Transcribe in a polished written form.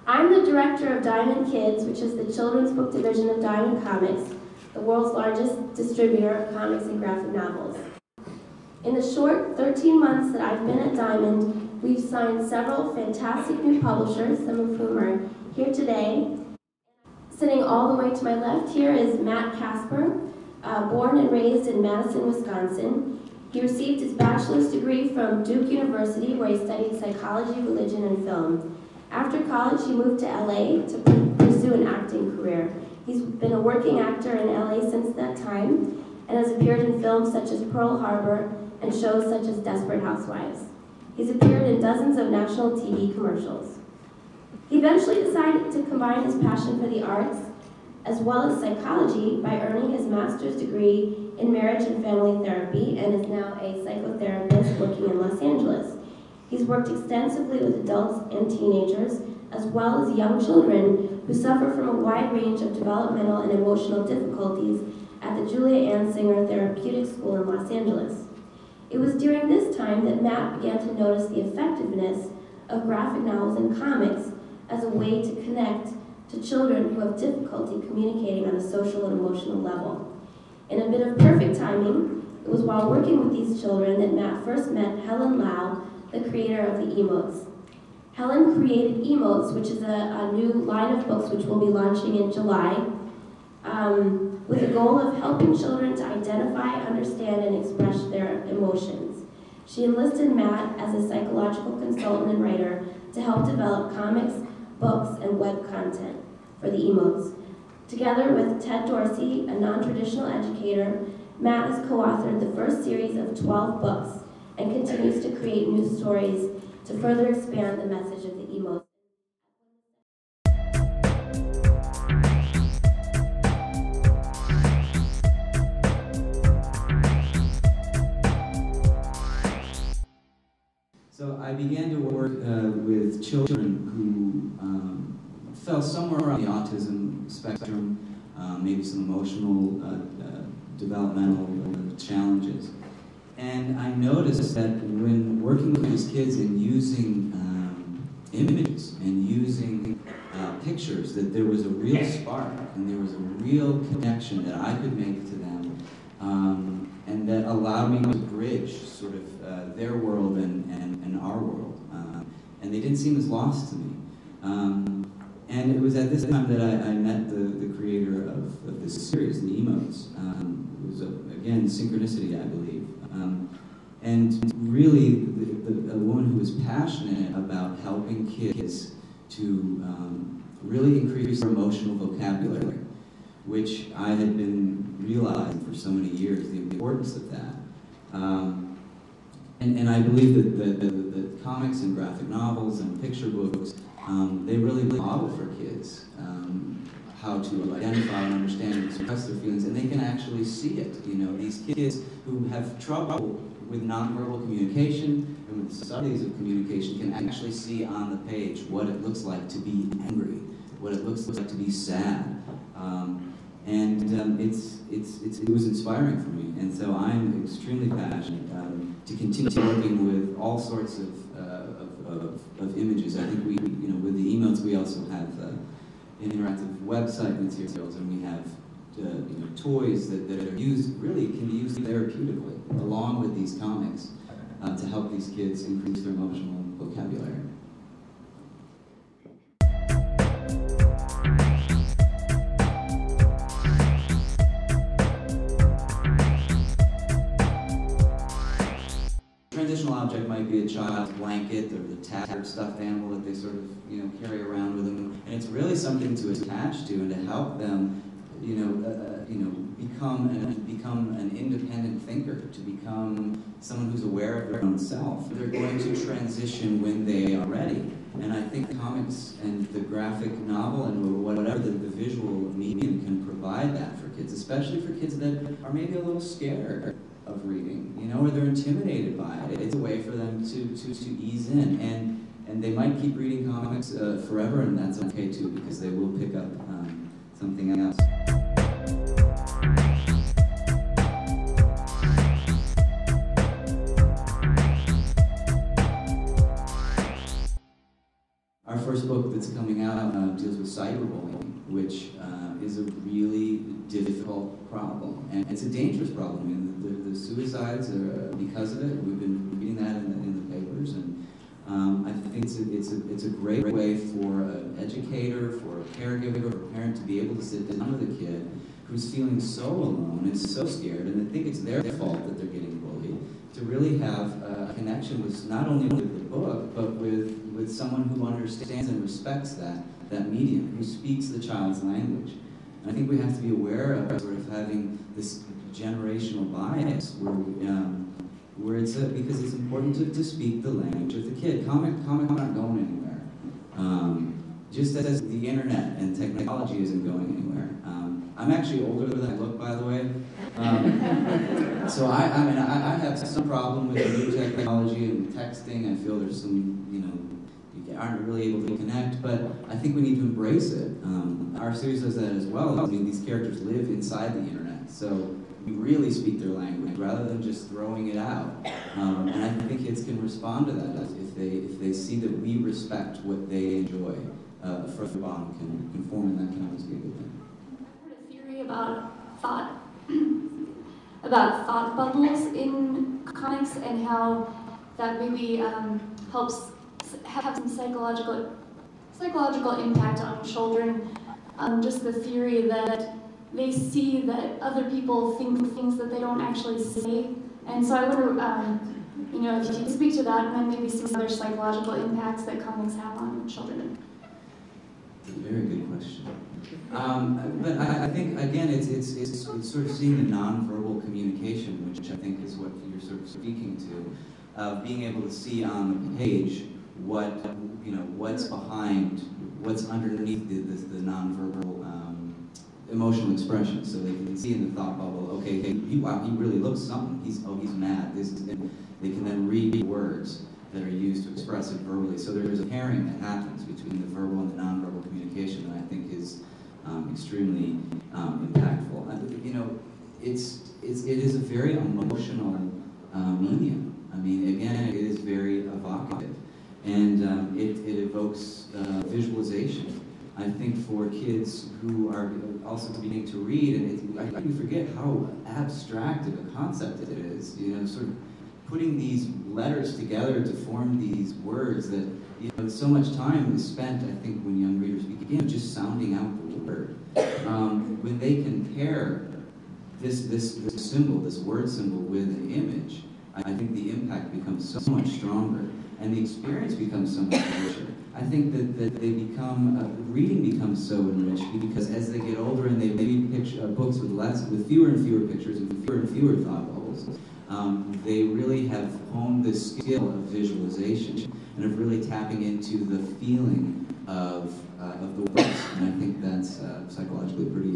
I'm the director of Diamond Kids, which is the children's book division of Diamond Comics, the world's largest distributor of comics and graphic novels. In the short 13 months that I've been at Diamond, we've signed several fantastic new publishers, some of whom are here today. Sitting all the way to my left here is Matt Casper, born and raised in Madison, Wisconsin. He received his bachelor's degree from Duke University, where he studied psychology, religion, and film. After college, he moved to LA to pursue an acting career. He's been a working actor in LA since that time and has appeared in films such as Pearl Harbor and shows such as Desperate Housewives. He's appeared in dozens of national TV commercials. He eventually decided to combine his passion for the arts as well as psychology by earning his master's degree in marriage and family therapy and is now a psychotherapist working in Los Angeles. He's worked extensively with adults and teenagers, as well as young children who suffer from a wide range of developmental and emotional difficulties at the Julia Ann Singer Therapeutic School in Los Angeles. It was during this time that Matt began to notice the effectiveness of graphic novels and comics as a way to connect to children who have difficulty communicating on a social and emotional level. In a bit of perfect timing, it was while working with these children that Matt first met Helen Lau, the creator of the Emotes. Helen created Emotes, which is a new line of books which we'll be launching in July, with the goal of helping children to identify, understand, and express their emotions. She enlisted Matt as a psychological consultant and writer to help develop comics, books, and web content for the Emotes. Together with Ted Dorsey, a non-traditional educator, Matt has co-authored the first series of 12 books and continues to create new stories to further expand the message of the Emotes. So I began to work with children who fell somewhere on the autism spectrum, maybe some emotional, developmental challenges. And I noticed that when working with these kids and using images and using pictures, that there was a real spark and there was a real connection that I could make to them, and that allowed me to bridge sort of their world and our world. And they didn't seem as lost to me. And it was at this time that I met the creator of this series, the Emotes. It was, again, synchronicity, I believe. And really, a woman who was passionate about helping kids to really increase their emotional vocabulary, which I had been realizing for so many years, the importance of that. And I believe that comics and graphic novels and picture books, they really model for kids how to identify and understand and express their feelings, and they can actually see it. You know, these kids who have trouble with nonverbal communication and with subtleties of communication can actually see on the page what it looks like to be angry, what it looks like to be sad. It was inspiring for me, and so I'm extremely passionate to continue working with all sorts of images. I think we, with the Emotes, we also have interactive website materials, and we have toys that are used, really can be used therapeutically, along with these comics, to help these kids increase their emotional vocabulary. Transitional object might be a child's blanket or the tattered stuffed animal that they sort of carry around with them, and it's really something to attach to and to help them become an independent thinker, to become someone who's aware of their own self. They're going to transition when they are ready, and I think comics and the graphic novel and whatever the visual medium can provide that for kids, especially for kids that are maybe a little scared of reading, or they're intimidated by it. It's a way for them to ease in, and they might keep reading comics forever, and that's okay too, because they will pick up something else. Our first book that's coming out deals with cyberbullying, which is a really difficult problem, and it's a dangerous problem. I mean, the suicides are because of it. We've been reading that in the papers, and I think it's a great way for an educator, for a caregiver, for a parent to be able to sit down with a kid who's feeling so alone and so scared, and they think it's their fault that they're getting bullied, to really have a connection with not only with the book, but with someone who understands and respects that medium, who speaks the child's language. And I think we have to be aware of sort of having this generational bias where it's because it's important to speak the language of the kid. Comics aren't going anywhere. Just as the internet and technology isn't going anywhere. I'm actually older than I look, by the way. So I have some problem with new technology and texting. I feel there's some, you aren't really able to connect, but I think we need to embrace it. Our series does that as well. I mean, these characters live inside the internet, so we really speak their language rather than just throwing it out. And I think kids can respond to that if they see that we respect what they enjoy. A further bond can form, and that can always be a good thing. I've heard a theory about thought bubbles in comics and how that maybe helps have some psychological impact on children. Just the theory that they see that other people think things that they don't actually say, and so I wonder, if you could speak to that, and then maybe some other psychological impacts that comics have on children. Very good question. But I think, again, it's sort of seeing the nonverbal communication, which I think is what you're sort of speaking to, being able to see on the page what's behind, what's underneath the nonverbal emotional expression, so they can see in the thought bubble, okay, he really looks something. He's mad. And they can then read words that are used to express it verbally. So there's a pairing that happens between the verbal and the nonverbal communication that I think is extremely impactful. It is a very emotional medium. I mean, again, it is very evocative, and it evokes visualization. I think for kids who are also beginning to read, and I think we forget how abstract of a concept it is. Sort of putting these letters together to form these words that, so much time is spent, I think, when young readers begin just sounding out the word. When they can pair this symbol, this word symbol, with an image, I think the impact becomes so much stronger, and the experience becomes so much richer. I think that they become, reading becomes so enriched because as they get older and they read books with fewer and fewer pictures and fewer thought bubbles, they really have honed this skill of visualization and of really tapping into the feeling of the words, and I think that's psychologically pretty